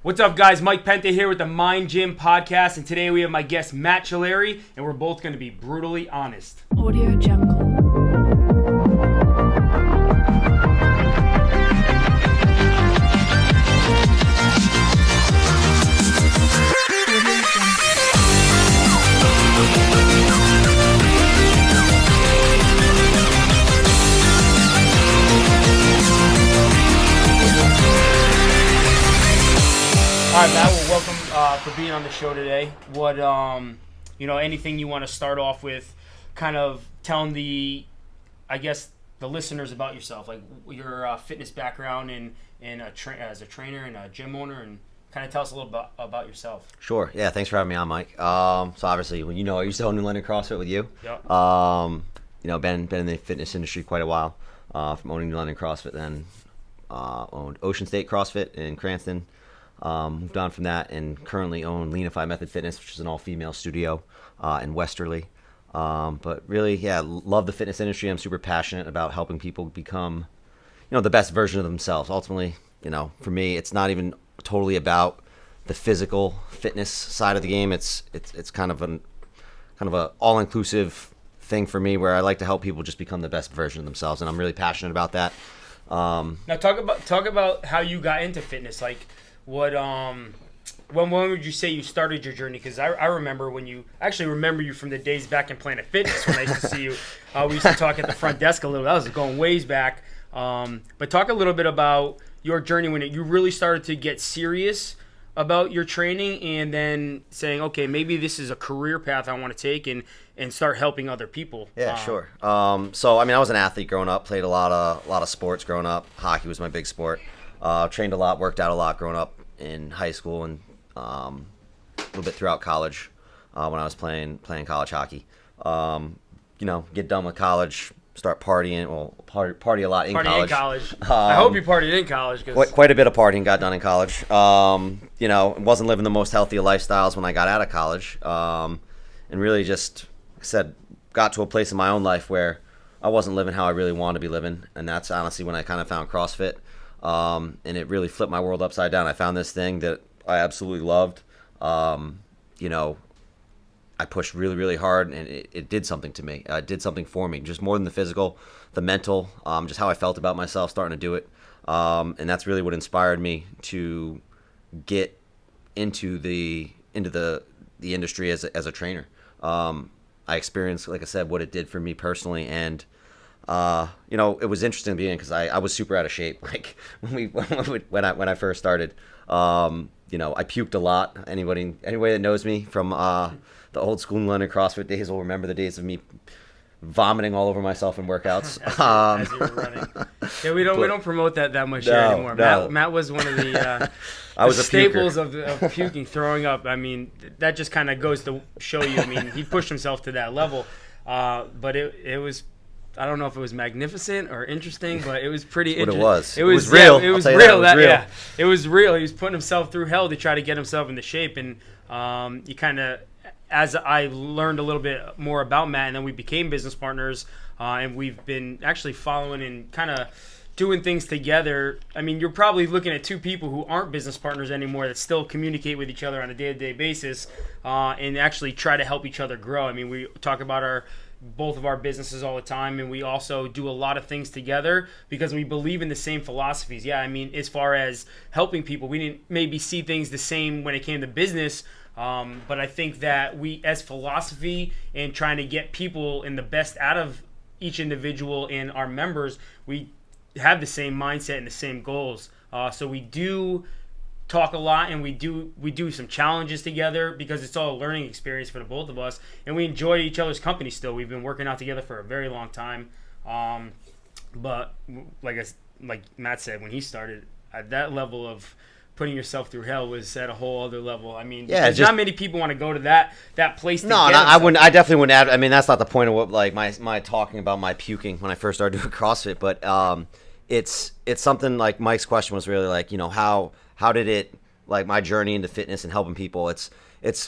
What's up, guys? Mike Penta here with the Mind Gym podcast, and today we have my guest Matt Chilleri, and we're both going to be brutally honest. Audio Jungle. All right, Matt. Well, welcome for being on the show today. What, anything you want to start off with, kind of telling the listeners about yourself, like your fitness background and as a trainer and a gym owner, and kind of tell us a little about yourself. Sure. Yeah. Thanks for having me on, Mike. So obviously, I used to own New London CrossFit with you. Yep. Been in the fitness industry quite a while. From owning New London CrossFit, then owned Ocean State CrossFit in Cranston. Moved on from that and currently own Leanify Method Fitness, which is an all-female studio in Westerly. But really, love the fitness industry. I'm super passionate about helping people become, the best version of themselves. Ultimately, for me, it's not even totally about the physical fitness side of the game. It's kind of a all-inclusive thing for me, where I like to help people just become the best version of themselves, and I'm really passionate about that. Now talk about how you got into fitness. Like, what when would you say you started your journey? Because I remember remember you from the days back in Planet Fitness when I used to see you. We used to talk at the front desk a little. That was going ways back. But talk a little bit about your journey when you really started to get serious about your training, and then saying, okay, maybe this is a career path I want to take, and start helping other people. Yeah, sure. So I was an athlete growing up. Played a lot of sports growing up. Hockey was my big sport. Trained a lot, worked out a lot growing up in high school, and a little bit throughout college when I was playing college hockey. Get done with college, start partying. Well, party a lot in college. I hope you partied in college. Quite a bit of partying got done in college. Wasn't living the most healthy of lifestyles when I got out of college. And really just, like I said, got to a place in my own life where I wasn't living how I really wanted to be living. And that's honestly when I kind of found CrossFit. And it really flipped my world upside down. I found this thing that I absolutely loved. I pushed really, really hard, and it did something to me. It did something for me, just more than the physical, the mental, just how I felt about myself starting to do it. And that's really what inspired me to get into the industry as a trainer. I experienced, like I said, what it did for me personally, and it was interesting in the beginning because I was super out of shape. Like when I first started, I puked a lot. Anybody that knows me from the old school New London CrossFit days will remember the days of me vomiting all over myself in workouts. As you were running. Yeah, we don't promote that much here anymore. No. Matt was one of the I was staples of puking, throwing up. That just kind of goes to show you. He pushed himself to that level, but it was. I don't know if it was magnificent or interesting, but it was pretty interesting. It was real. It was real. It was real. He was putting himself through hell to try to get himself into shape, and you kind of, as I learned a little bit more about Matt, and then we became business partners, and we've been actually following and kind of doing things together. You're probably looking at two people who aren't business partners anymore that still communicate with each other on a day-to-day basis, and actually try to help each other grow. We talk about both of our businesses all the time, and we also do a lot of things together because we believe in the same philosophies. As far as helping people, we didn't maybe see things the same when it came to business, but I think that we, as philosophy and trying to get people in the best out of each individual and our members, we have the same mindset and the same goals. So we do talk a lot, and we do some challenges together because it's all a learning experience for the both of us, and we enjoy each other's company still. We've been working out together for a very long time, but like Matt said, when he started, at that level of putting yourself through hell was at a whole other level. Not many people want to go to that place. I wouldn't. I definitely wouldn't add. That's not the point of what my talking about my puking when I first started doing CrossFit, but it's something like Mike's question was really how did it like my journey into fitness and helping people, it's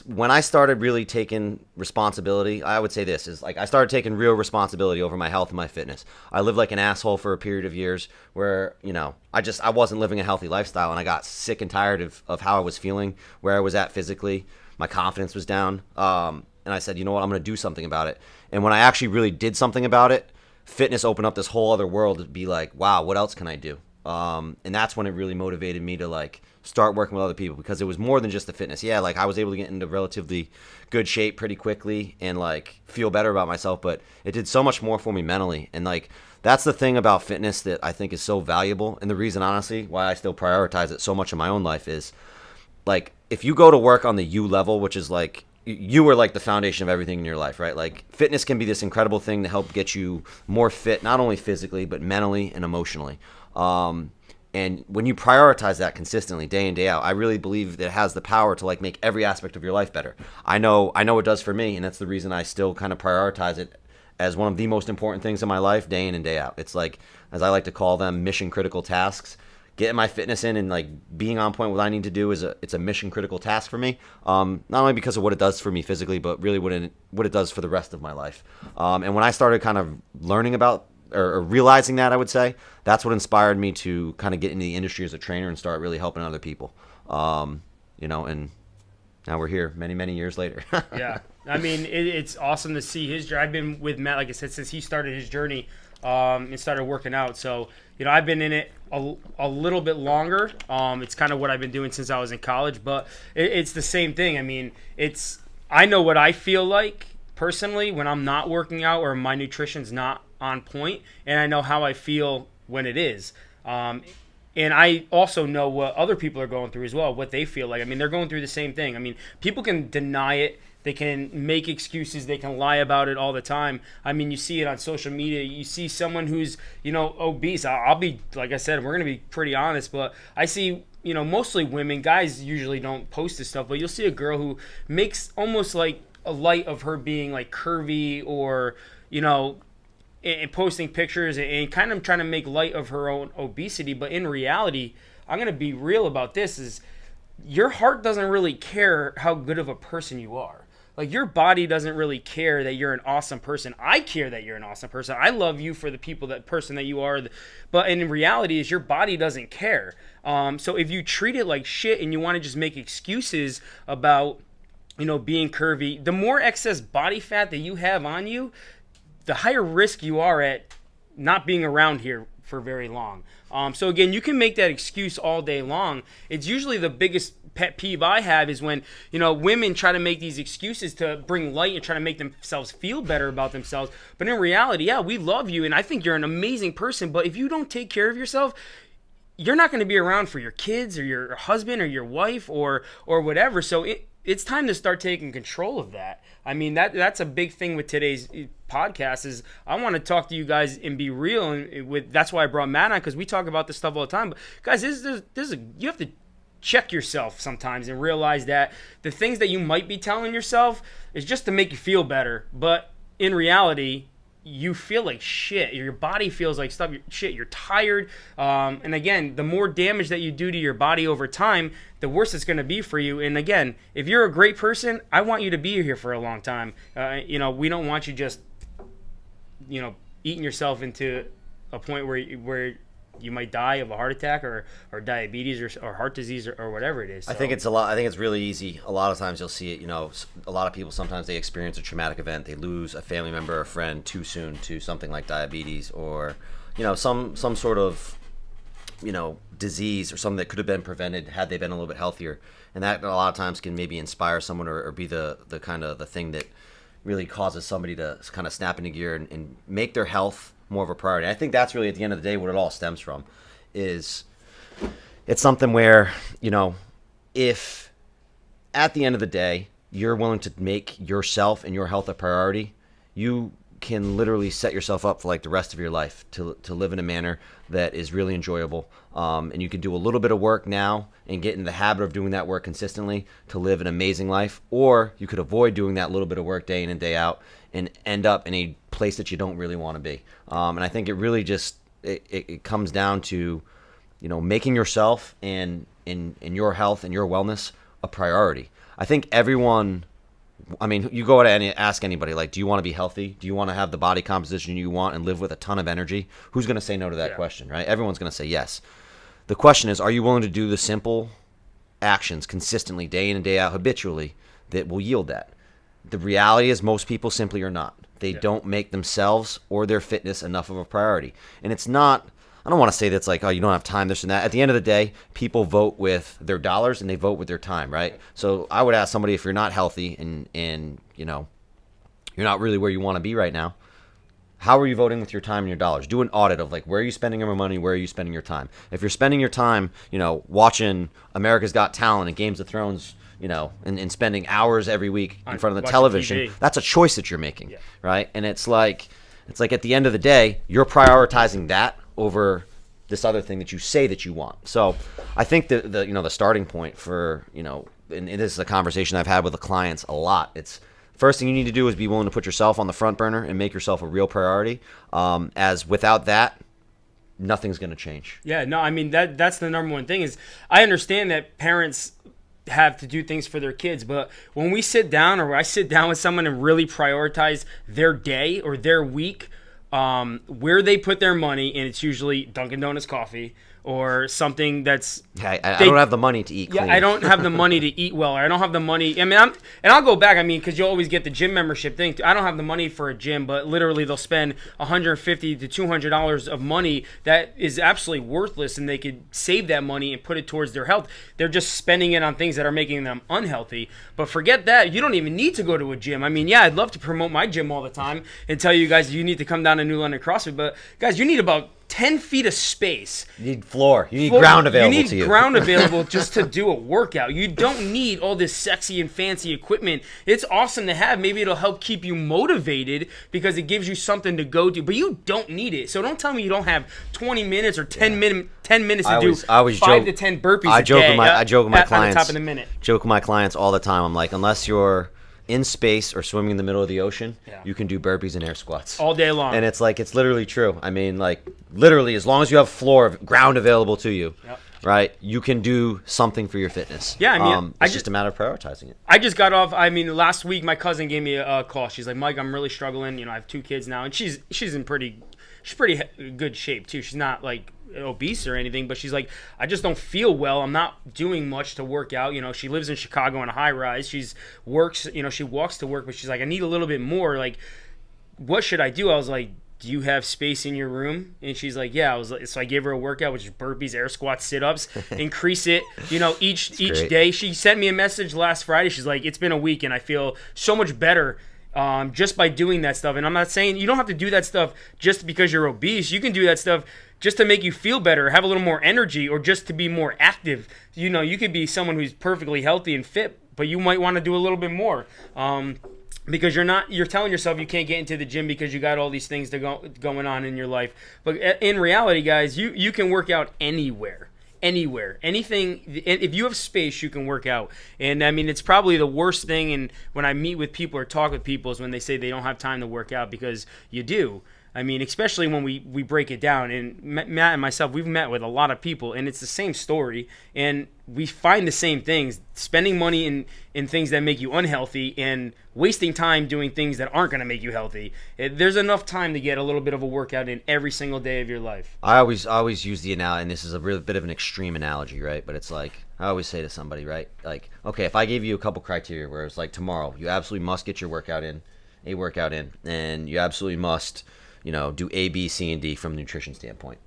when I started really taking responsibility. I would say this is like I started taking real responsibility over my health and my fitness. I lived like an asshole for a period of years where, I wasn't living a healthy lifestyle, and I got sick and tired of how I was feeling, where I was at physically. My confidence was down. And I said, you know what, I'm going to do something about it. And when I actually really did something about it, fitness opened up this whole other world to be like, wow, what else can I do? And that's when it really motivated me to like start working with other people, because it was more than just the fitness. Yeah, like I was able to get into relatively good shape pretty quickly and like feel better about myself, but it did so much more for me mentally. And like that's the thing about fitness that I think is so valuable, and the reason honestly why I still prioritize it so much in my own life is like if you go to work on the you level, which is like you are like the foundation of everything in your life, right? Like fitness can be this incredible thing to help get you more fit, not only physically but mentally and emotionally. And when you prioritize that consistently day in, day out, I really believe that it has the power to like make every aspect of your life better. I know it does for me, and that's the reason I still kind of prioritize it as one of the most important things in my life day in and day out. It's like, as I like to call them, mission critical tasks. Getting my fitness in and like being on point with what I need to do it's a mission critical task for me. Not only because of what it does for me physically, but really what it does for the rest of my life. And when I started kind of learning about or realizing that, I would say that's what inspired me to kind of get into the industry as a trainer and start really helping other people. And now we're here many years later. Yeah, I mean it's awesome to see his journey. I've been with Matt, like I said, since he started his journey and started working out. So I've been in it a little bit longer. It's kind of what I've been doing since I was in college, but it's the same thing. I mean, I know what I feel like personally when I'm not working out or my nutrition's not on point, and I know how I feel when it is. And I also know what other people are going through as well, what they feel like. I mean, they're going through the same thing. I mean, people can deny it. They can make excuses. They can lie about it all the time. I mean, you see it on social media. You see someone who's, obese. I'll be, like I said, we're going to be pretty honest, but I see, mostly women. Guys usually don't post this stuff, but you'll see a girl who makes almost like a light of her being like curvy or, and posting pictures and kind of trying to make light of her own obesity. But in reality, I'm going to be real about this, is your heart doesn't really care how good of a person you are. Like, your body doesn't really care that you're an awesome person. I care that you're an awesome person. I love you for the person that you are. But in reality, is your body doesn't care. So if you treat it like shit and you want to just make excuses about, being curvy, the more excess body fat that you have on you, the higher risk you are at not being around here for very long. So again, you can make that excuse all day long. It's usually the biggest pet peeve I have is when, women try to make these excuses to bring light and try to make themselves feel better about themselves. But in reality, yeah, we love you and I think you're an amazing person. But if you don't take care of yourself, you're not going to be around for your kids or your husband or your wife or whatever. So it's time to start taking control of that. I mean, that's a big thing with today's podcast is I want to talk to you guys and be real. And that's why I brought Matt on, because we talk about this stuff all the time. But guys, you have to check yourself sometimes and realize that the things that you might be telling yourself is just to make you feel better. But in reality, you feel like shit. Your body feels like shit. You're tired. And again, the more damage that you do to your body over time, the worse it's going to be for you. And again, if you're a great person, I want you to be here for a long time. We don't want you just, eating yourself into a point where you might die of a heart attack or diabetes or heart disease or whatever it is. So. I think it's really easy. A lot of times you'll see it, a lot of people, sometimes they experience a traumatic event. They lose a family member or a friend too soon to something like diabetes or, some sort of, disease or something that could have been prevented had they been a little bit healthier. And that a lot of times can maybe inspire someone or be the kind of the thing that really causes somebody to kind of snap into gear and make their health more of a priority. I think that's really at the end of the day what it all stems from. Is it's something where, if at the end of the day you're willing to make yourself and your health a priority, you can literally set yourself up for like the rest of your life to live in a manner that is really enjoyable. And you can do a little bit of work now and get in the habit of doing that work consistently to live an amazing life, or you could avoid doing that little bit of work day in and day out and end up in a place that you don't really want to be. And I think it really just it comes down to making yourself and in your health and your wellness a priority. I think everyone, I mean, you go to ask anybody, like, do you want to be healthy? Do you want to have the body composition you want and live with a ton of energy? Who's going to say no to that question, right? Everyone's going to say yes. The question is, are you willing to do the simple actions consistently, day in and day out, habitually, that will yield that? The reality is most people simply are not. They don't make themselves or their fitness enough of a priority. And it's not, I don't want to say that's like, oh, you don't have time, this and that. At the end of the day, people vote with their dollars and they vote with their time, right? So I would ask somebody, if you're not healthy and you know, you're not really where you want to be right now, how are you voting with your time and your dollars? Do an audit of, like, where are you spending your money, where are you spending your time? If you're spending your time, you know, watching America's Got Talent and Games of Thrones, you know, and spending hours every week in front of the television, TV. That's a choice that you're making, right? And it's like at the end of the day, you're prioritizing that over this other thing that you say that you want. So I think the you know, the starting point for, you know, and this is a conversation I've had with the clients a lot. It's first thing you need to do is be willing to put yourself on the front burner and make yourself a real priority. As without that, nothing's going to change. Yeah, no, I mean, that's the number one thing is I understand that parents have to do things for their kids, but when we sit down or I sit down with someone and really prioritize their day or their week, where they put their money, and it's usually Dunkin' Donuts coffee or something that's... I don't have the money to eat clean. Yeah, I don't have the money to eat well, or I don't have the money... I mean, I'll go back, I mean, because you always get the gym membership thing. I don't have the money for a gym, but literally they'll spend $150 to $200 of money that is absolutely worthless, and they could save that money and put it towards their health. They're just spending it on things that are making them unhealthy. But forget that. You don't even need to go to a gym. I mean, yeah, I'd love to promote my gym all the time and tell you guys you need to come down to New London CrossFit, but guys, you need about 10 feet of space. You need floor. You need ground available to you. You need ground available just to do a workout. You don't need all this sexy and fancy equipment. It's awesome to have. Maybe it'll help keep you motivated because it gives you something to go to, but you don't need it. So don't tell me you don't have 20 minutes or 10 minutes to do 5 to 10 burpees I a day. I joke with my clients. At the top of the minute. Joke with my clients all the time. I'm like, unless you're in space or swimming in the middle of the ocean, you can do burpees and air squats all day long. And it's like, it's literally true. I mean, like, literally, as long as you have ground available to you, right, you can do something for your fitness. Yeah, I mean, it's just a matter of prioritizing it. I just got off. I mean, last week my cousin gave me a call. She's like, Mike, I'm really struggling. You know, I have 2 kids now, and she's in pretty good shape too. She's not like obese or anything, but she's like, I just don't feel well. I'm not doing much to work out. You know, she lives in Chicago in a high rise. She walks to work, but she's like, I need a little bit more. Like, what should I do? I was like, do you have space in your room? And she's like, yeah. So I gave her a workout, which is burpees, air squats, sit-ups, increase it, you know, each day. She sent me a message last Friday. She's like, it's been a week and I feel so much better just by doing that stuff. And I'm not saying you don't have to do that stuff just because you're obese. You can do that stuff just to make you feel better, have a little more energy, or just to be more active. You know, you could be someone who's perfectly healthy and fit, but you might want to do a little bit more. Because you're telling yourself you can't get into the gym because you got all these things going on in your life. But in reality, guys, you can work out anywhere. Anything. If you have space, you can work out. And I mean, it's probably the worst thing. And when I meet with people or talk with people is when they say they don't have time to work out, because you do. I mean, especially when we break it down. And Matt and myself, we've met with a lot of people, and it's the same story. And we find the same things: spending money in things that make you unhealthy, and wasting time doing things that aren't going to make you healthy. There's enough time to get a little bit of a workout in every single day of your life. I always use the analogy, and this is a real bit of an extreme analogy, right? But it's like, I always say to somebody, right? Like, okay, if I gave you a couple criteria where it's like, tomorrow, you absolutely must get your workout in, and you absolutely must, you know, do A, B, C, and D from a nutrition standpoint.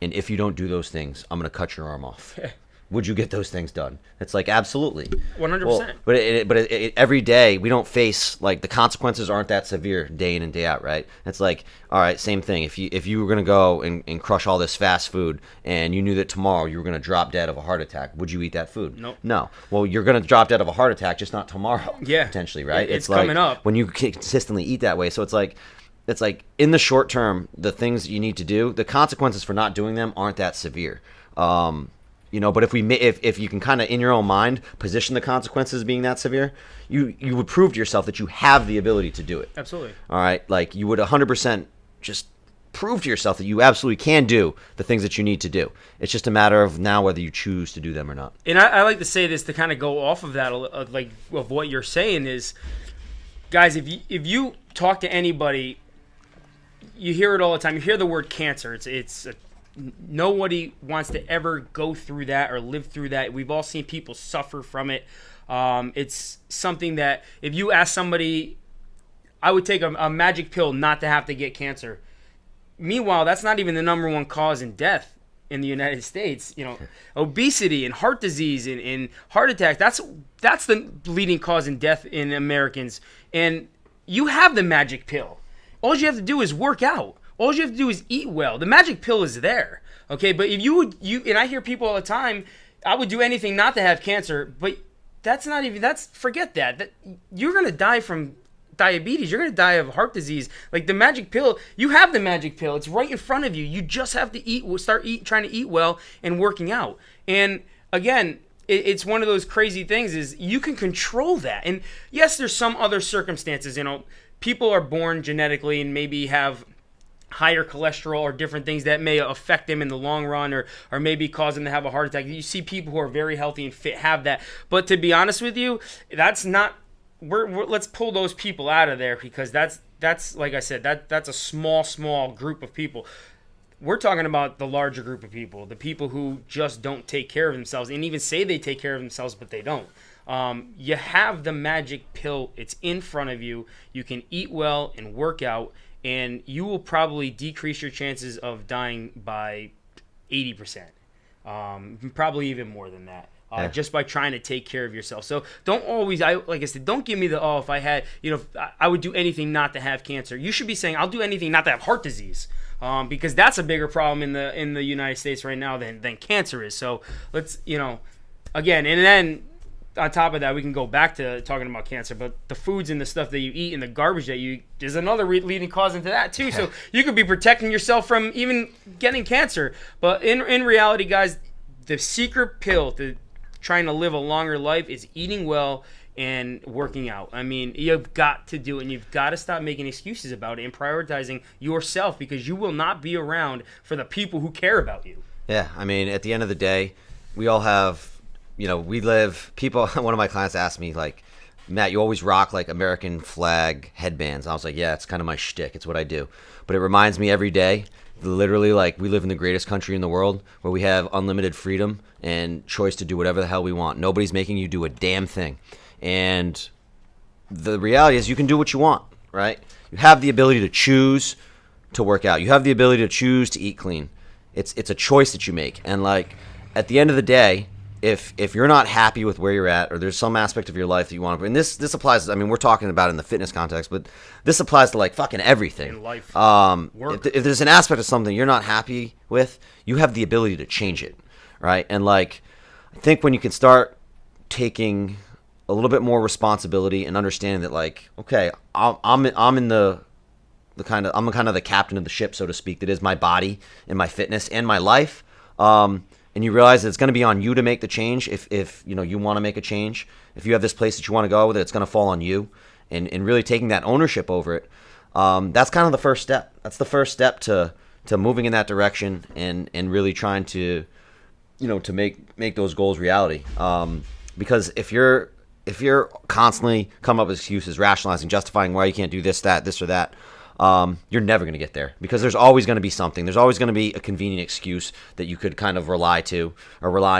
And if you don't do those things, I'm going to cut your arm off. Would you get those things done? It's like, absolutely. 100%. Well, but every day, we don't face, like, the consequences aren't that severe day in and day out, right? It's like, all right, same thing. If you were going to go and crush all this fast food, and you knew that tomorrow you were going to drop dead of a heart attack, would you eat that food? Nope. No. Well, you're going to drop dead of a heart attack, just not tomorrow. Yeah. Potentially, right? It's like, coming up. When you consistently eat that way. So it's like in the short term, the things you need to do, the consequences for not doing them aren't that severe. You know, but if you can kind of in your own mind position the consequences as being that severe, you would prove to yourself that you have the ability to do it. Absolutely. All right, like you would 100% just prove to yourself that you absolutely can do the things that you need to do. It's just a matter of now whether you choose to do them or not. And I like to say this to kind of go off of that, like of what you're saying is, guys, if you talk to anybody, you hear it all the time. You hear the word cancer. Nobody wants to ever go through that or live through that. We've all seen people suffer from it. It's something that if you ask somebody, I would take a magic pill not to have to get cancer. Meanwhile, that's not even the number one cause in death in the United States. Obesity and heart disease and heart attack. That's the leading cause in death in Americans. And you have the magic pill. All you have to do is work out. All you have to do is eat well. The magic pill is there, okay? But if you and I hear people all the time, I would do anything not to have cancer, but forget that you're going to die from diabetes. You're going to die of heart disease. Like the magic pill, you have the magic pill. It's right in front of you. You just have to trying to eat well and working out. And again, it's one of those crazy things is you can control that. And yes, there's some other circumstances, people are born genetically and maybe have higher cholesterol or different things that may affect them in the long run or maybe cause them to have a heart attack. You see people who are very healthy and fit have that. But to be honest with you, that's not let's pull those people out of there because that's like I said, that's a small group of people. We're talking about the larger group of people, the people who just don't take care of themselves and even say they take care of themselves, but they don't. You have the magic pill. It's in front of you. You can eat well and work out, and you will probably decrease your chances of dying by 80%. Probably even more than that. Just by trying to take care of yourself. So don't always, like I said, don't give me if I had, I would do anything not to have cancer. You should be saying, I'll do anything not to have heart disease. Because that's a bigger problem in the United States right now than cancer is. So let's, again, and then on top of that, we can go back to talking about cancer, but the foods and the stuff that you eat and the garbage that you eat is another leading cause into that too. So you could be protecting yourself from even getting cancer. But in reality, guys, the secret pill to trying to live a longer life is eating well and working out. I mean, you've got to do it, and you've got to stop making excuses about it and prioritizing yourself because you will not be around for the people who care about you. Yeah, I mean, at the end of the day, we all have, we live, people, one of my clients asked me, like, Matt, you always rock, like, American flag headbands. I was like, yeah, it's kind of my shtick. It's what I do. But it reminds me every day, literally, like, we live in the greatest country in the world where we have unlimited freedom and choice to do whatever the hell we want. Nobody's making you do a damn thing. And the reality is you can do what you want, right? You have the ability to choose to work out. You have the ability to choose to eat clean. It's a choice that you make. And, like, at the end of the day, if you're not happy with where you're at or there's some aspect of your life that you want to, and this applies, I mean, we're talking about it in the fitness context, but this applies to, like, fucking everything. In life, work. If there's an aspect of something you're not happy with, you have the ability to change it, right? And, like, I think when you can start taking a little bit more responsibility and understanding that, like, okay, I'm in the kind of the captain of the ship, so to speak, that is my body and my fitness and my life. And you realize that it's going to be on you to make the change. If you want to make a change, if you have this place that you want to go, that it's going to fall on you, and really taking that ownership over it. That's kind of the first step. That's the first step to moving in that direction and really trying to, to make those goals reality. Because if you're constantly coming up with excuses, rationalizing, justifying why you can't do this or that, you're never going to get there because there's always going to be something. There's always going to be a convenient excuse that you could kind of rely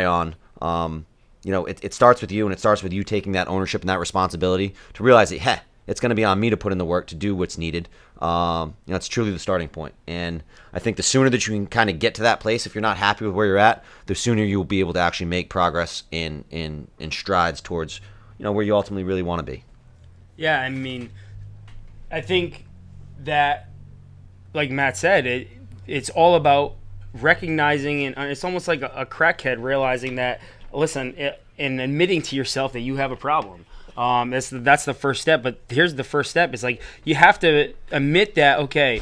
on. It starts with you, and it starts with you taking that ownership and that responsibility to realize that, it's going to be on me to put in the work to do what's needed. It's truly the starting point. And I think the sooner that you can kind of get to that place, if you're not happy with where you're at, the sooner you'll be able to actually make progress in strides towards, where you ultimately really want to be. Yeah, I mean, I think that, like Matt said, it's all about recognizing, and it's almost like a crackhead realizing that, listen, and admitting to yourself that you have a problem. That's the first step. But here's the first step: it's like you have to admit that, okay,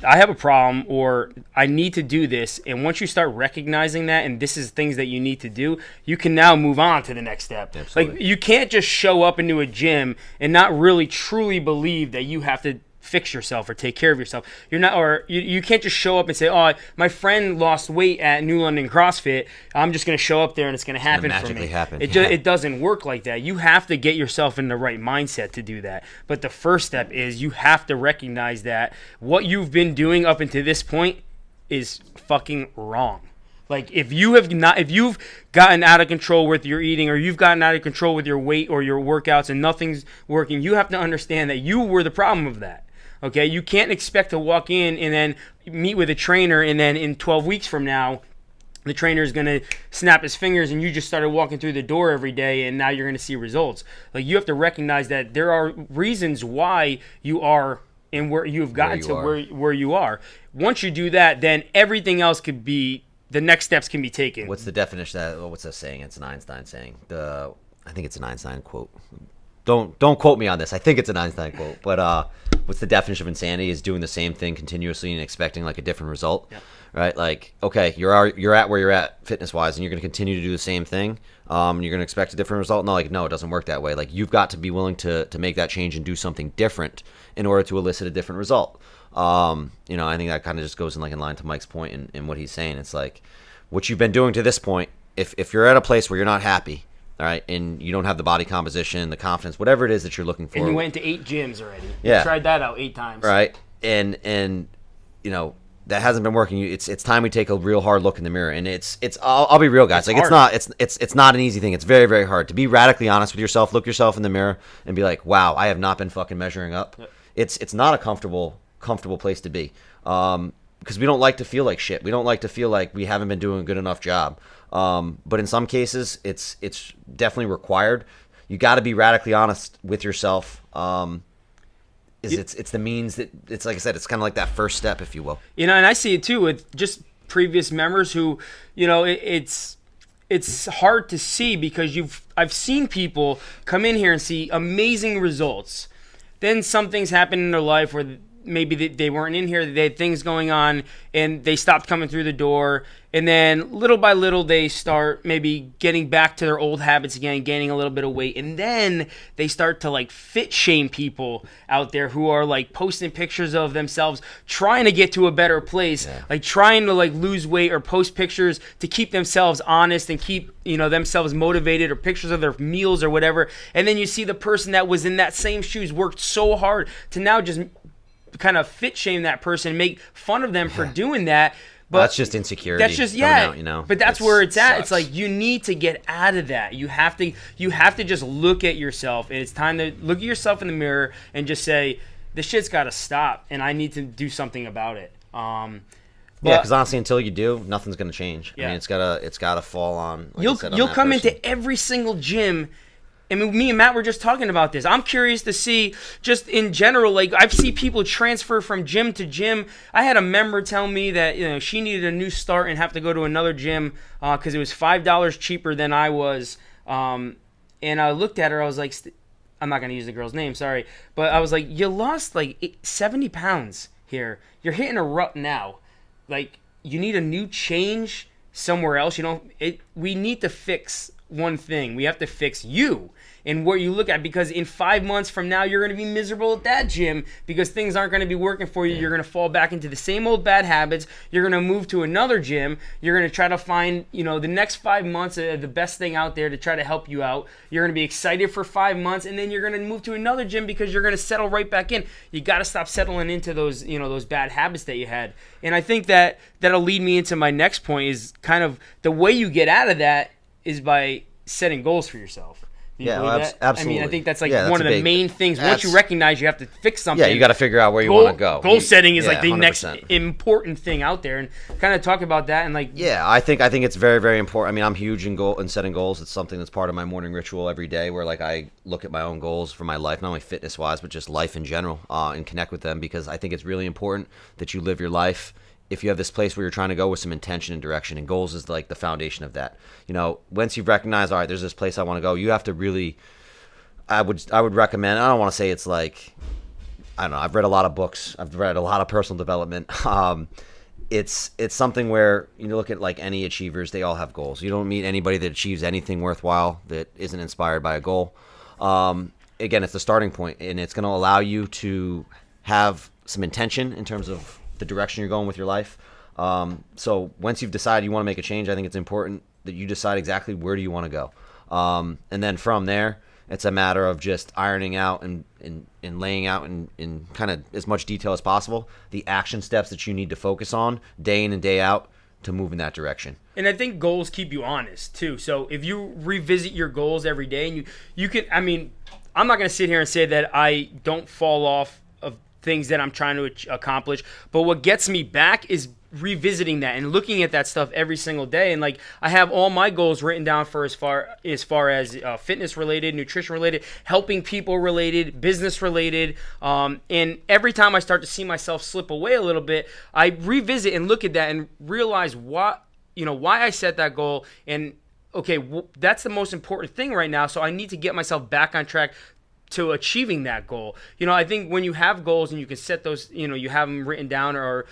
I have a problem, or I need to do this. And once you start recognizing that, and this is things that you need to do, you can now move on to the next step. Absolutely. Like, you can't just show up into a gym and not really truly believe that you have to fix yourself or take care of yourself. You're not, or you can't just show up and say, "Oh, my friend lost weight at New London CrossFit. I'm just going to show up there and it's going to happen for me." It doesn't work like that. You have to get yourself in the right mindset to do that. But the first step is you have to recognize that what you've been doing up until this point is fucking wrong. Like if you've gotten out of control with your eating, or you've gotten out of control with your weight or your workouts and nothing's working, you have to understand that you were the problem of that. Okay? You can't expect to walk in and then meet with a trainer and then in 12 weeks from now the trainer is going to snap his fingers and you just started walking through the door every day and now you're going to see results. Like you have to recognize that there are reasons why you are and where you've gotten to where you are. Once you do that, then everything else could be, the next steps can be taken. What's the definition of that? What's that saying? It's an Einstein saying. I think it's an Einstein quote. Don't quote me on this. I think it's an Einstein quote. But what's the definition of insanity? Is doing the same thing continuously and expecting like a different result. Yep. Right? Like, okay, you're at where you're at fitness wise, and you're going to continue to do the same thing. You're going to expect a different result. No, it doesn't work that way. Like you've got to be willing to make that change and do something different in order to elicit a different result. I think that kind of just goes in line to Mike's point and what he's saying. It's like what you've been doing to this point. If you're at a place where you're not happy, all right, and you don't have the body composition, the confidence, whatever it is that you're looking for. And you went to 8 gyms already. Yeah. You tried that out 8 times. Right. And that hasn't been working. It's time we take a real hard look in the mirror. And I'll be real, guys. It's not an easy thing. It's very, very hard to be radically honest with yourself. Look yourself in the mirror and be like, wow, I have not been fucking measuring up. Yep. It's not a comfortable place to be. Because we don't like to feel like shit. We don't like to feel like we haven't been doing a good enough job. But in some cases, it's definitely required. You got to be radically honest with yourself. It's the means that it's like I said, it's kind of like that first step, if you will. And I see it too with just previous members who, it's hard to see because I've seen people come in here and see amazing results. Then some things happen in their life where maybe they weren't in here, they had things going on, and they stopped coming through the door. And then little by little, they start maybe getting back to their old habits again, gaining a little bit of weight. And then they start to fit shame people out there who are posting pictures of themselves trying to get to a better place, trying to lose weight or post pictures to keep themselves honest and keep themselves motivated, or pictures of their meals or whatever. And then you see the person that was in that same shoes worked so hard to now just kind of fit shame that person, make fun of them for doing that. But that's just insecurity. That's just But that's where it's at. It's like you need to get out of that. You have to just look at yourself, and it's time to look at yourself in the mirror and just say, this shit's got to stop, and I need to do something about it. Because honestly, until you do, nothing's gonna change. Yeah. I mean, it's gotta fall on. You'll come into every single gym. I mean, me and Matt were just talking about this. I'm curious to see, just in general, I've seen people transfer from gym to gym. I had a member tell me that she needed a new start and have to go to another gym because it was $5 cheaper than I was. And I looked at her. I was like, I'm not going to use the girl's name, sorry. But I was like, you lost 70 pounds here. You're hitting a rut now. You need a new change somewhere else. We need to fix one thing. We have to fix you and what you look at, because in 5 months from now you're going to be miserable at that gym because things aren't going to be working for you. You're going to fall back into the same old bad habits. You're going to move to another gym. You're going to try to find the next 5 months the best thing out there to try to help you out. You're going to be excited for 5 months, and then you're going to move to another gym because you're going to settle right back in. You got to stop settling into those those bad habits that you had. And I think that'll lead me into my next point, is kind of the way you get out of that is by setting goals for yourself. Absolutely. I mean, I think that's one of the main things. Once you recognize you have to fix something. Yeah, you got to figure out where you want to go. Goal setting is the 100%. next important thing out there, and kind of talk about that. And I think it's very, very important. I mean, I'm huge in setting goals. It's something that's part of my morning ritual every day, where I look at my own goals for my life, not only fitness wise, but just life in general, and connect with them, because I think it's really important that you live your life. If you have this place where you're trying to go with some intention and direction, and goals is the foundation of that. Once you've recognized, all right, there's this place I want to go, you have to really, I would recommend, I don't want to say it's I don't know, I've read a lot of books, I've read a lot of personal development. It's something where you look at any achievers, they all have goals. You don't meet anybody that achieves anything worthwhile that isn't inspired by a goal. Again, it's the starting point, and it's going to allow you to have some intention in terms of the direction you're going with your life. So once you've decided you want to make a change, I think it's important that you decide exactly where do you want to go. And then from there, it's a matter of just ironing out and laying out in kind of as much detail as possible the action steps that you need to focus on day in and day out to move in that direction. And I think goals keep you honest too. So if you revisit your goals every day, and you can, I mean, I'm not going to sit here and say that I don't fall off of things that I'm trying to accomplish, but what gets me back is revisiting that and looking at that stuff every single day. And like, I have all my goals written down for as far as fitness related, nutrition related, helping people related, business related. And every time I start to see myself slip away a little bit, I revisit and look at that and realize why I set that goal. And okay, that's the most important thing right now. So I need to get myself back on track to achieving that goal. I think when you have goals and you can set those, you have them written down or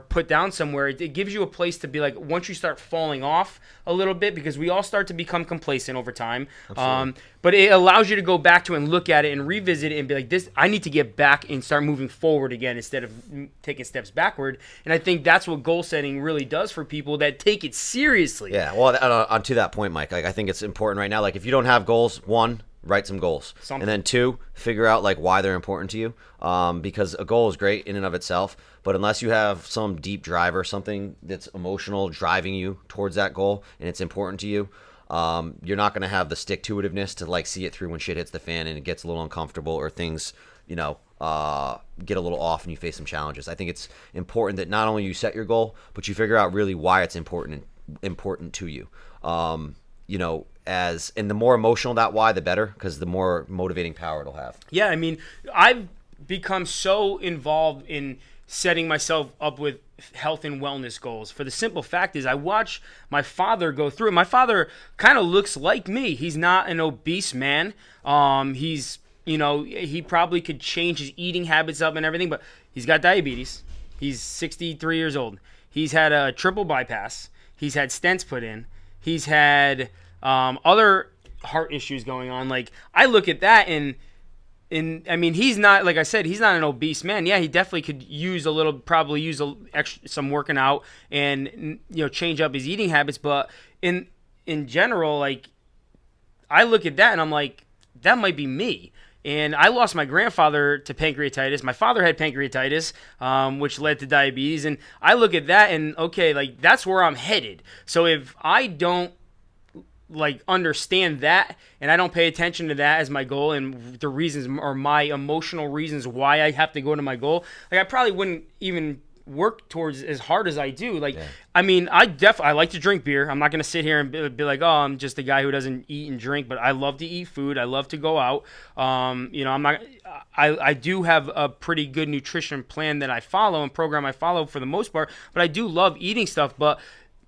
put down somewhere, it gives you a place to be like, once you start falling off a little bit, because we all start to become complacent over time. But it allows you to go back to and look at it and revisit it and be like, I need to get back and start moving forward again instead of taking steps backward. And I think that's what goal setting really does for people that take it seriously. Yeah. Well, on to that point, Mike, like, I think it's important right now. Like, if you don't have goals, one, write some goals. And then two, figure out like why they're important to you. Because a goal is great in and of itself, but unless you have some deep driver, something that's emotional driving you towards that goal and it's important to you, you're not going to have the stick-to-itiveness to like see it through when shit hits the fan and it gets a little uncomfortable or things, get a little off and you face some challenges. I think it's important that not only you set your goal, but you figure out really why it's important to you. And the more emotional that why, the better, because the more motivating power it'll have. Yeah, I mean, I've become so involved in setting myself up with health and wellness goals. For the simple fact is I watch my father go through it. My father kind of looks like me. He's not an obese man. He probably could change his eating habits up and everything, but he's got diabetes. He's 63 years old. He's had a triple bypass. He's had stents put in. He's had other heart issues going on. Like, I look at that and I mean, he's not, like I said, he's not an obese man. Yeah, he definitely could probably use some working out and, change up his eating habits. But in general, like, I look at that and I'm like, that might be me. And I lost my grandfather to pancreatitis. My father had pancreatitis, which led to diabetes. And I look at that and, okay, like, that's where I'm headed. So if I don't understand that and I don't pay attention to that as my goal and the reasons or my emotional reasons why I have to go to my goal, like, I probably wouldn't even work towards as hard as I do. Like, yeah. I mean, I like to drink beer. I'm not going to sit here and be like, oh, I'm just a guy who doesn't eat and drink, but I love to eat food. I love to go out. I do have a pretty good nutrition plan that I follow and program I follow for the most part, but I do love eating stuff, but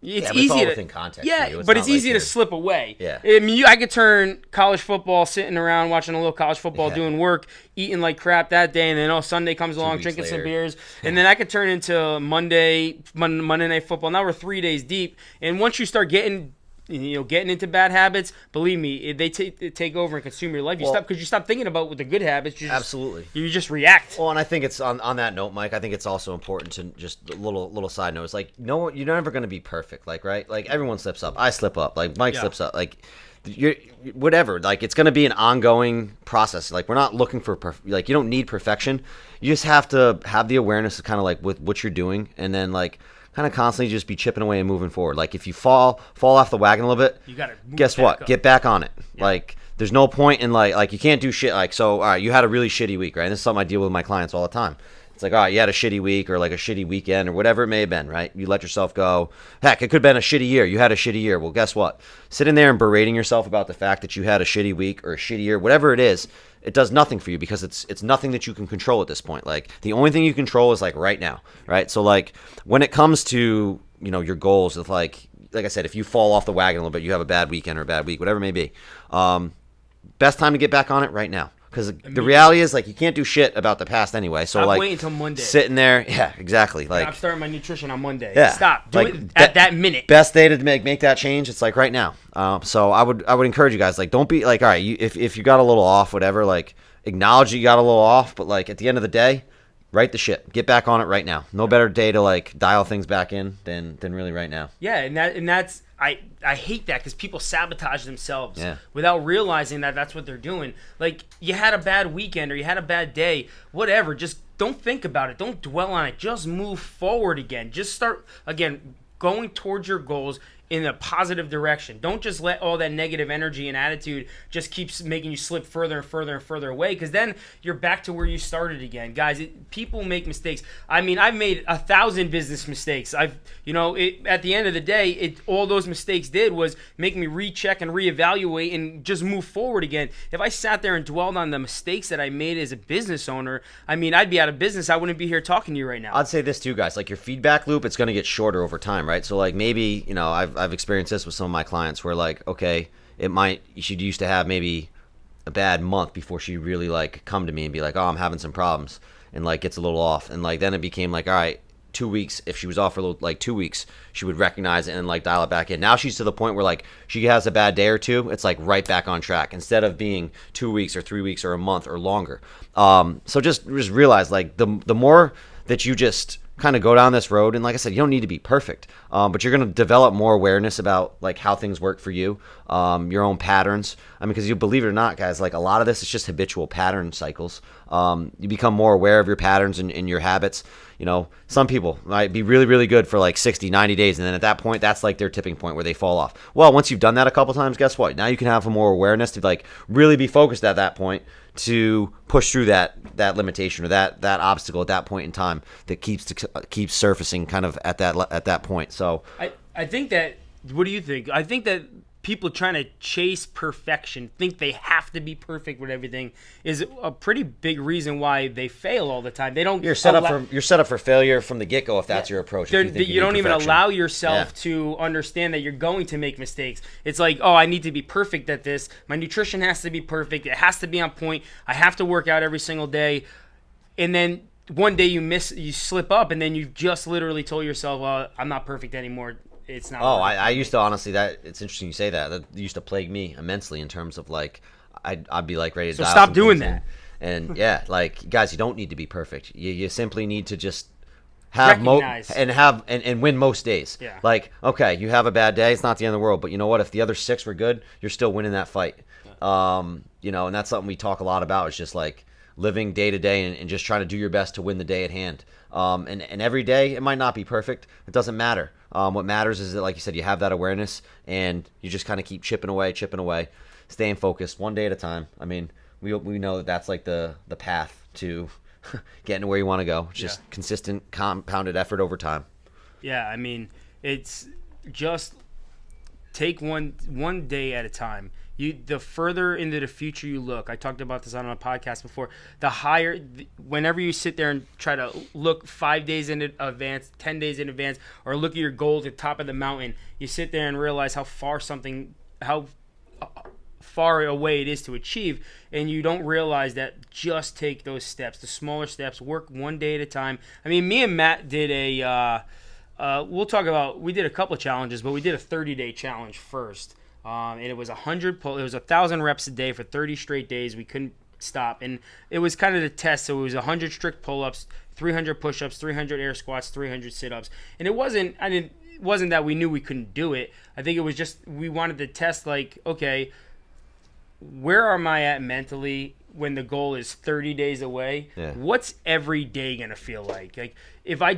it's easy all within context. Yeah, but it's easy to slip away. Yeah. I mean, I could turn college football, sitting around watching a little college football, doing work, eating like crap that day, and then Sunday comes along, drinking some beers, and then I could turn into Monday Night Football. Now we're 3 days deep, and once you start getting into bad habits, believe me, they take over and consume your life. You stop thinking about what the good habits. Absolutely. You just react. Well, and I think it's on that note, Mike, I think it's also important to just a little side note. It's like, no, you're never going to be perfect. Like, right? Like, everyone slips up. I slip up. Like, Mike slips up. Like, you're whatever. Like, it's going to be an ongoing process. Like, we're not looking for you don't need perfection. You just have to have the awareness of kind of like with what you're doing, and then like kind of constantly just be chipping away and moving forward. Like, if you fall off the wagon a little bit, you gotta guess what? Get back on it. Yeah. Like, there's no point in like you can't do shit. Like, so, all right, you had a really shitty week, right? And this is something I deal with my clients all the time. It's like, all right, you had a shitty week or like a shitty weekend or whatever it may have been, right? You let yourself go. Heck, it could have been a shitty year. You had a shitty year. Well, guess what? Sitting there and berating yourself about the fact that you had a shitty week or a shitty year, whatever it is, it does nothing for you because it's nothing that you can control at this point. Like, the only thing you control is like right now, right? So like when it comes to, your goals, with like I said, if you fall off the wagon a little bit, you have a bad weekend or a bad week, whatever it may be, best time to get back on it right now. Because the reality is, like, you can't do shit about the past anyway. So, like, wait until Monday. Sitting there, yeah, exactly. Like, I'm starting my nutrition on Monday. Yeah, stop. Do it at that minute. Best day to make that change. It's like right now. So I would encourage you guys, like, don't be like, all right, if you got a little off, whatever, like, acknowledge you got a little off, but like at the end of the day, right the ship. Get back on it right now. No better day to like dial things back in than really right now. Yeah, and that's I hate that because people sabotage themselves Yeah. without realizing that that's what they're doing. Like, you had a bad weekend or you had a bad day, whatever. Just don't think about it. Don't dwell on it. Just move forward again. Just start again going towards your goals in a positive direction. Don't just let all that negative energy and attitude just keeps making you slip further and further and further away, because then you're back to where you started again. Guys, people make mistakes. I mean, I've made 1,000 business mistakes. At the end of the day, all those mistakes did was make me recheck and reevaluate and just move forward again. If I sat there and dwelled on the mistakes that I made as a business owner, I mean, I'd be out of business. I wouldn't be here talking to you right now. I'd say this too, guys. Like, your feedback loop, it's going to get shorter over time, right? So like maybe, I've experienced this with some of my clients where like, okay, she used to have maybe a bad month before she really like come to me and be like, oh, I'm having some problems, and like gets a little off. And like then it became like, all right, 2 weeks. If she was off for like 2 weeks, she would recognize it and like dial it back in. Now she's to the point where like she has a bad day or two, it's like right back on track instead of being 2 weeks or 3 weeks or a month or longer. So just realize like the more that you just kind of go down this road, and like I said, you don't need to be perfect, but you're going to develop more awareness about like how things work for you, your own patterns. I mean, because you believe it or not, guys, like a lot of this is just habitual pattern cycles. You become more aware of your patterns and your habits. Some people might be really, really good for like 60, 90 days, and then at that point, that's like their tipping point where they fall off. Well, once you've done that a couple times, guess what? Now you can have more awareness to like really be focused at that point to push through that limitation or that obstacle at that point in time that keeps surfacing kind of at that point. So I think that, what do you think? I think that people trying to chase perfection, think they have to be perfect with everything, is a pretty big reason why they fail all the time. They don't. You're set up for failure from the get go if that's your approach. You don't even allow yourself to understand that you're going to make mistakes. It's like, oh, I need to be perfect at this. My nutrition has to be perfect. It has to be on point. I have to work out every single day, and then one day you slip up, and then you've just literally told yourself, well, I'm not perfect anymore. It's not. Oh, I used to honestly, that it's interesting you say that. That used to plague me immensely in terms of like I'd be like ready to. So stop doing that. And yeah, like, guys, you don't need to be perfect. You simply need to just have and win most days. Yeah. Like, okay, you have a bad day, it's not the end of the world, but you know what? If the other 6 were good, you're still winning that fight. And that's something we talk a lot about. It's just like living day to day and just trying to do your best to win the day at hand. And every day it might not be perfect. It doesn't matter. What matters is that, like you said, you have that awareness and you just kind of keep chipping away, staying focused one day at a time. I mean, we know that that's like the path to getting to where you want to go. It's just consistent, compounded effort over time. Yeah, I mean, it's just take one day at a time. The further into the future you look, I talked about this on my podcast before, whenever you sit there and try to look 5 days in advance, 10 days in advance, or look at your goal at the top of the mountain, you sit there and realize how far away it is to achieve, and you don't realize that just take those steps, the smaller steps, work one day at a time. I mean, me and Matt did we did a couple of challenges, but we did a 30-day challenge first. And it was 1,000 reps a day for 30 straight days. We couldn't stop, and it was kind of the test. So it was 100 strict pull-ups, 300 push-ups, 300 air squats, 300 sit-ups. And it wasn't that we knew we couldn't do it. I think it was just we wanted to test, like, okay, where am I at mentally when the goal is 30 days away? Yeah. What's every day gonna feel like? Like, if I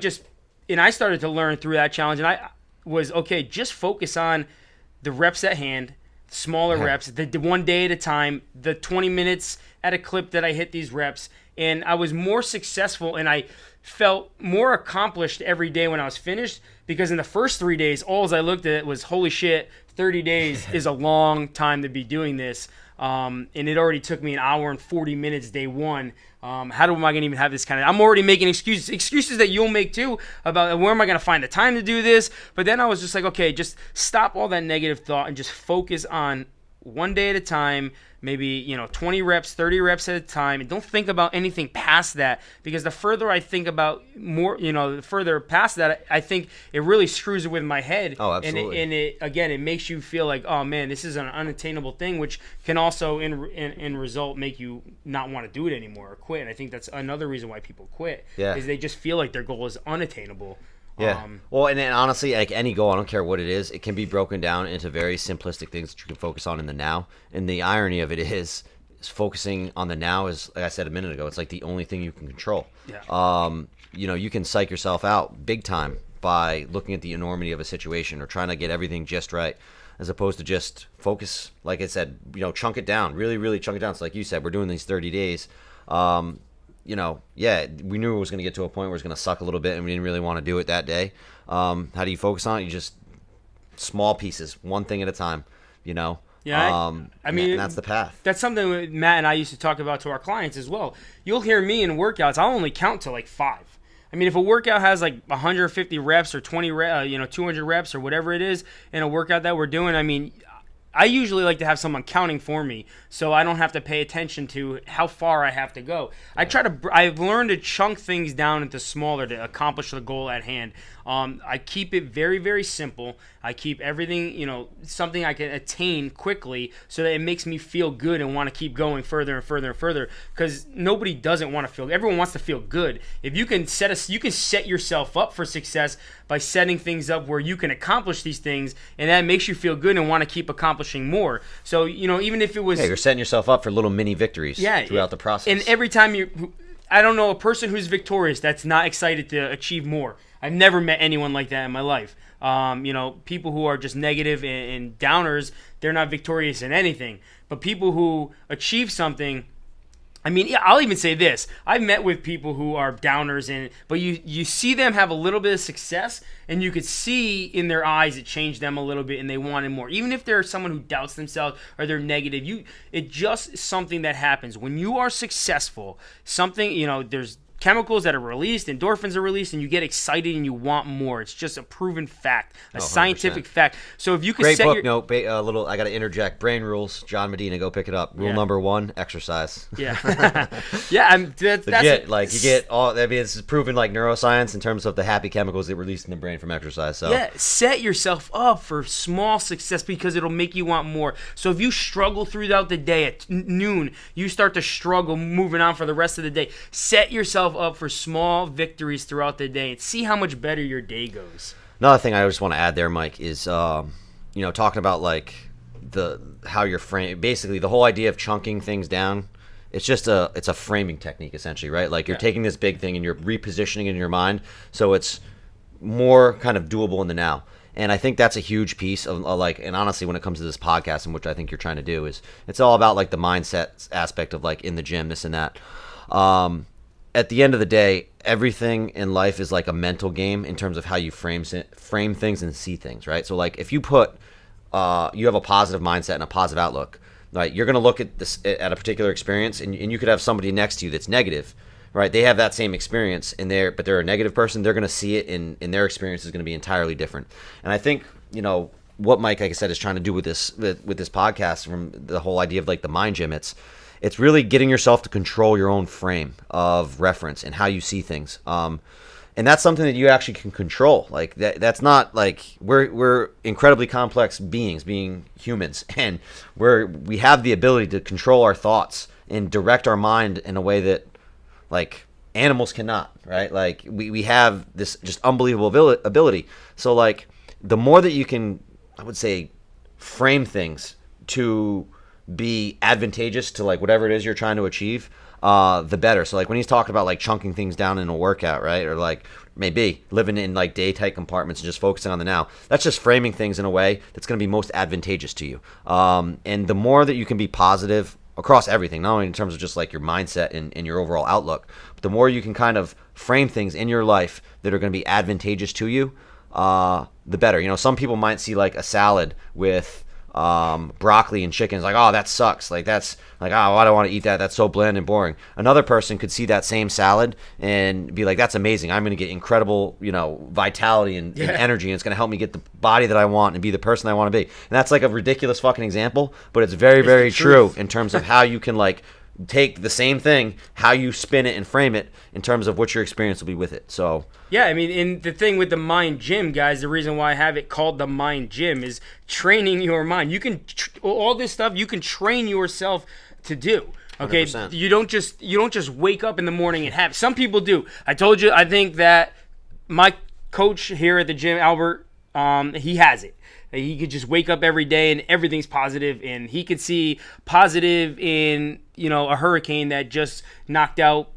started to learn through that challenge, and I was, okay, just focus on the reps at hand, smaller reps, the one day at a time, the 20 minutes at a clip that I hit these reps. And I was more successful, and I felt more accomplished every day when I was finished, because in the first 3 days, all I looked at was, holy shit, 30 days is a long time to be doing this. And it already took me an hour and 40 minutes day one. Am I going to even have this kind of... I'm already making excuses that you'll make too about where am I going to find the time to do this. But then I was just like, okay, just stop all that negative thought and just focus on one day at a time, maybe 20 reps, 30 reps at a time, and don't think about anything past that, because the further I think about more, the further past that, I think it really screws it with my head. Oh, absolutely. And it makes you feel like, oh man, this is an unattainable thing, which can also in result make you not want to do it anymore or quit. And I think that's another reason why people quit, is they just feel like their goal is unattainable. Yeah. Well, and honestly, like any goal, I don't care what it is, it can be broken down into very simplistic things that you can focus on in the now. And the irony of it is focusing on the now is, like I said a minute ago, it's like the only thing you can control. Yeah. You can psych yourself out big time by looking at the enormity of a situation or trying to get everything just right, as opposed to just focus, like I said, chunk it down, really, really chunk it down. So like you said, we're doing these 30 days. We knew it was going to get to a point where it was going to suck a little bit and we didn't really want to do it that day. How do you focus on it? You just small pieces, one thing at a time, Yeah, I mean, and that's the path. That's something Matt and I used to talk about to our clients as well. You'll hear me in workouts, I'll only count to like 5. I mean, if a workout has like 150 reps or 200 reps or whatever it is in a workout that we're doing, I mean, I usually like to have someone counting for me so I don't have to pay attention to how far I have to go. I've learned to chunk things down into smaller to accomplish the goal at hand. I keep it very, very simple. I keep everything, something I can attain quickly so that it makes me feel good and want to keep going further and further and further, because nobody doesn't want to feel good. Everyone wants to feel good. If you can you can set yourself up for success by setting things up where you can accomplish these things, and that makes you feel good and want to keep accomplishing more. So, even if it was... Hey, you're setting yourself up for little mini victories throughout the process. And every time I don't know a person who's victorious that's not excited to achieve more. I've never met anyone like that in my life. People who are just negative and downers, they're not victorious in anything. But people who achieve something, I mean, I'll even say this. I've met with people who are downers, but you see them have a little bit of success, and you could see in their eyes it changed them a little bit, and they wanted more. Even if they're someone who doubts themselves or they're negative, it just something that happens. When you are successful, something, there's chemicals that are released, endorphins are released, and you get excited and you want more. It's just a proven fact, a scientific fact. So if you could Great book note, I got to interject. Brain Rules, John Medina, go pick it up. Rule number 1, exercise. Yeah. That's legit. Like you get all. I mean, it's proven like neuroscience in terms of the happy chemicals that released in the brain from exercise. So set yourself up for small success because it'll make you want more. So if you struggle throughout the day at noon, you start to struggle moving on for the rest of the day. Set yourself up for small victories throughout the day and see how much better your day goes. Another thing I just want to add there, Mike, is talking about like how you're frame. Basically, the whole idea of chunking things down. It's a framing technique essentially, right? Like you're taking this big thing and you're repositioning it in your mind so it's more kind of doable in the now. And I think that's a huge piece of and honestly, when it comes to this podcast, and which I think you're trying to do, is it's all about like the mindset aspect of like in the gym, this and that. At the end of the day, everything in life is like a mental game in terms of how you frame things and see things, right? So like if you put, you have a positive mindset and a positive outlook, right? You're going to look at this at a particular experience, and you could have somebody next to you that's negative, right? They have that same experience but they're a negative person. They're going to see it in their experience is going to be entirely different. And I think, what Mike, like I said, is trying to do with this podcast, from the whole idea of like the mind gym, it's really getting yourself to control your own frame of reference and how you see things. And that's something that you actually can control. Like that's not like we're incredibly complex beings, being humans, and we have the ability to control our thoughts and direct our mind in a way that like animals cannot, right? Like we have this just unbelievable ability. So like the more that you can, I would say, frame things to be advantageous to like whatever it is you're trying to achieve, the better. So like when he's talking about like chunking things down in a workout, right, or like maybe living in like day tight compartments and just focusing on the now, that's just framing things in a way that's going to be most advantageous to you. And the more that you can be positive across everything, not only in terms of just like your mindset and your overall outlook, but the more you can kind of frame things in your life that are going to be advantageous to you, the better. Some people might see like a salad with broccoli and chicken is like, oh, that sucks. Like that's like, oh, I don't want to eat that. That's so bland and boring. Another person could see that same salad and be like, that's amazing. I'm going to get incredible, vitality and energy, and it's going to help me get the body that I want and be the person I want to be. And that's like a ridiculous fucking example, but it's very, very true in terms of how you can like take the same thing, how you spin it and frame it in terms of what your experience will be with it. So yeah, I mean, and the thing with the Mind Gym, guys, the reason why I have it called the Mind Gym is training your mind. You can all this stuff you can train yourself to do. Okay, 100%. you don't just wake up in the morning and have. Some people do. I told you. I think that my coach here at the gym, Albert, he has it. He could just wake up every day and everything's positive, and he could see positive in a hurricane that just knocked out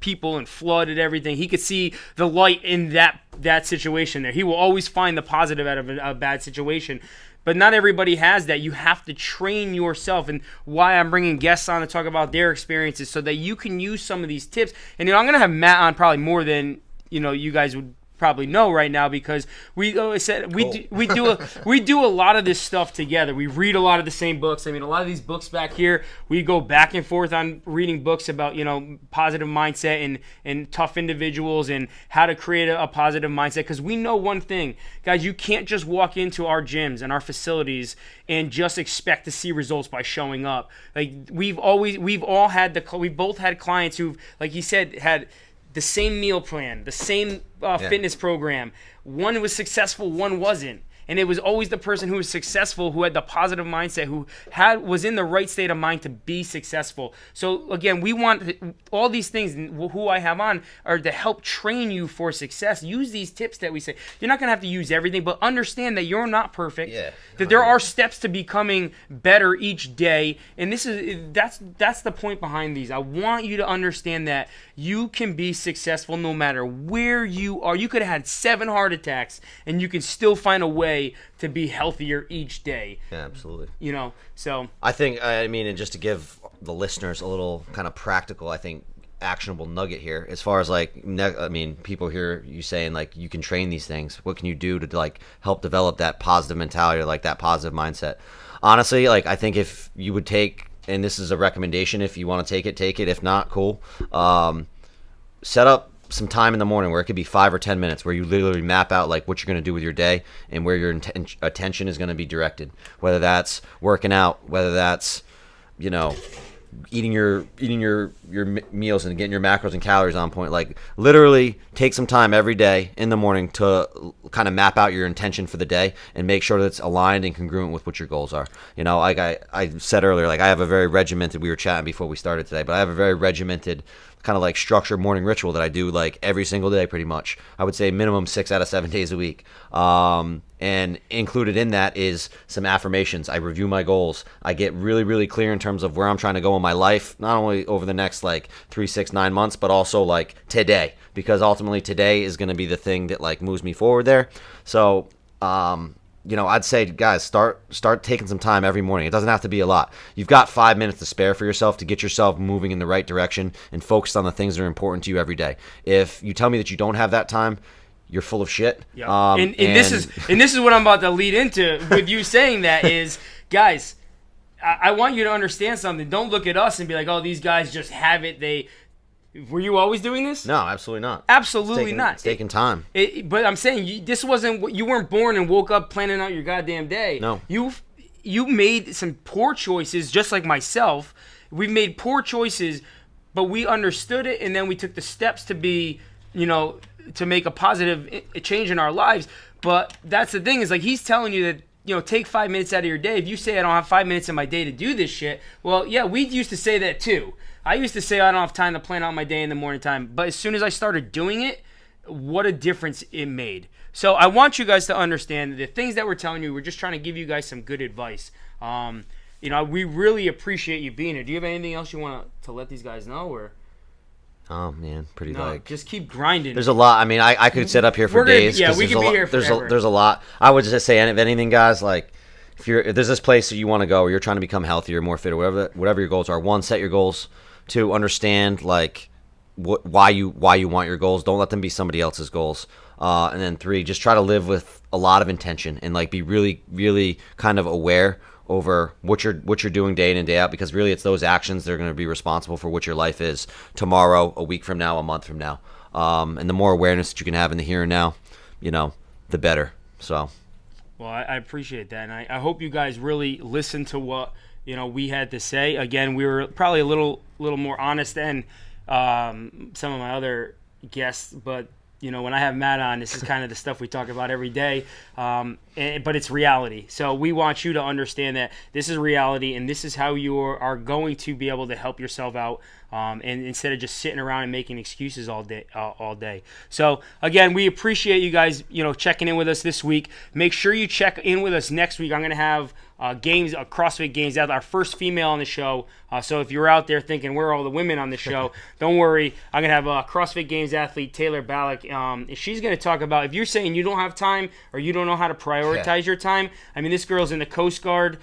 people and flooded everything. He could see the light in that situation there. He will always find the positive out of a bad situation. But not everybody has that. You have to train yourself, and why I'm bringing guests on to talk about their experiences so that you can use some of these tips. And I'm going to have Matt on probably more than you guys would probably know right now, because we do a lot of this stuff together. We read a lot of the same books. I mean, a lot of these books back here, we go back and forth on reading books about positive mindset and tough individuals and how to create a positive mindset, because we know one thing, guys, you can't just walk into our gyms and our facilities and just expect to see results by showing up. Like we've both had clients who've, like he said, had the same meal plan, the same fitness program. One was successful, one wasn't. And it was always the person who was successful, who had the positive mindset, who was in the right state of mind to be successful. So again, we want all these things, who I have on, are to help train you for success. Use these tips that we say. You're not going to have to use everything, but understand that you're not perfect. Yeah. That there are steps to becoming better each day. And that's the point behind these. I want you to understand that you can be successful no matter where you are. You could have had 7 heart attacks and you can still find a way to be healthier each day. Yeah, absolutely. So I think, and just to give the listeners a little kind of practical, I think, actionable nugget here, as far as people hear you saying like you can train these things. What can you do to like help develop that positive mentality, or like that positive mindset? Honestly, like I think if you would take, and this is a recommendation, if you want to take it. If not, cool. Set up some time in the morning where it could be 5 or 10 minutes where you literally map out like what you're going to do with your day and where your attention is going to be directed, whether that's working out, whether that's eating your meals and getting your macros and calories on point. Like literally take some time every day in the morning to kind of map out your intention for the day and make sure that it's aligned and congruent with what your goals are. Like I said earlier, like I have a very regimented, we were chatting before we started today, but I have a very regimented kind of like structured morning ritual that I do like every single day pretty much. I would say minimum 6 out of 7 days a week. And included in that is some affirmations. I review my goals. I get really, really clear in terms of where I'm trying to go in my life, not only over the next like 3, 6, 9 months, but also like today, because ultimately today is going to be the thing that like moves me forward there. So, I'd say, guys, start taking some time every morning. It doesn't have to be a lot. You've got 5 minutes to spare for yourself to get yourself moving in the right direction and focused on the things that are important to you every day. If you tell me that you don't have that time, you're full of shit. Yeah. And this is what I'm about to lead into with you saying that is, guys, I want you to understand something. Don't look at us and be like, oh, these guys just have it. Were you always doing this? No, absolutely not. Absolutely not. It's taking time. But I'm saying this wasn't. You weren't born and woke up planning out your goddamn day. No. You made some poor choices, just like myself. We've made poor choices, but we understood it, and then we took the steps to be, to make a positive change in our lives. But that's the thing, is like he's telling you that, take 5 minutes out of your day. If you say I don't have 5 minutes in my day to do this shit, well, yeah, we used to say that too. I used to say I don't have time to plan out my day in the morning time. But as soon as I started doing it, what a difference it made. So I want you guys to understand that the things that we're telling you, we're just trying to give you guys some good advice. We really appreciate you being here. Do you have anything else you want to let these guys know, or? Oh man, just keep grinding. There's a lot. I mean, I could sit up here for days. Yeah, we could be here forever. There's a lot. I would just say, if anything, guys, like if there's this place that you want to go, or you're trying to become healthier, more fit, or whatever your goals are. 1, set your goals. 2, understand like why you want your goals. Don't let them be somebody else's goals. And then 3, just try to live with a lot of intention and like be really, really kind of aware over what you're doing day in and day out, because really it's those actions that are going to be responsible for what your life is tomorrow, a week from now, a month from now. And the more awareness that you can have in the here and now, the better. So. Well, I appreciate that, and I hope you guys really listen to what we had to say. Again, we were probably a little more honest than some of my other guests, but when I have Matt on, this is kind of the stuff we talk about every day, but it's reality. So we want you to understand that this is reality, and this is how you are going to be able to help yourself out, and instead of just sitting around and making excuses all day. So again, we appreciate you guys, checking in with us this week. Make sure you check in with us next week. I'm going to have CrossFit Games out, our first female on the show. So if you're out there thinking where are all the women on the show, don't worry. I'm going to have CrossFit Games athlete Taylor Ballack. She's going to talk about, if you're saying you don't have time or you don't know how to prioritize your time. I mean, this girl's in the Coast Guard.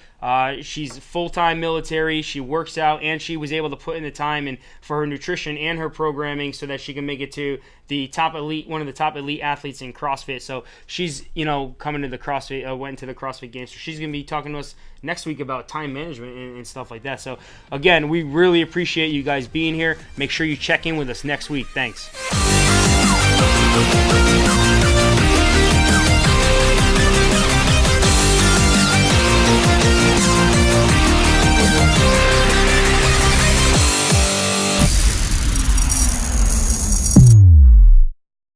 She's full-time military. She works out, and she was able to put in the time in for her nutrition and her programming so that she can make it to the top elite, one of the top elite athletes in CrossFit. So she's, coming to the CrossFit, went into the CrossFit Games. So she's going to be talking to us next week about time management and stuff like that. So again, we really appreciate you guys being here. Make sure you check in with us next week. Thanks.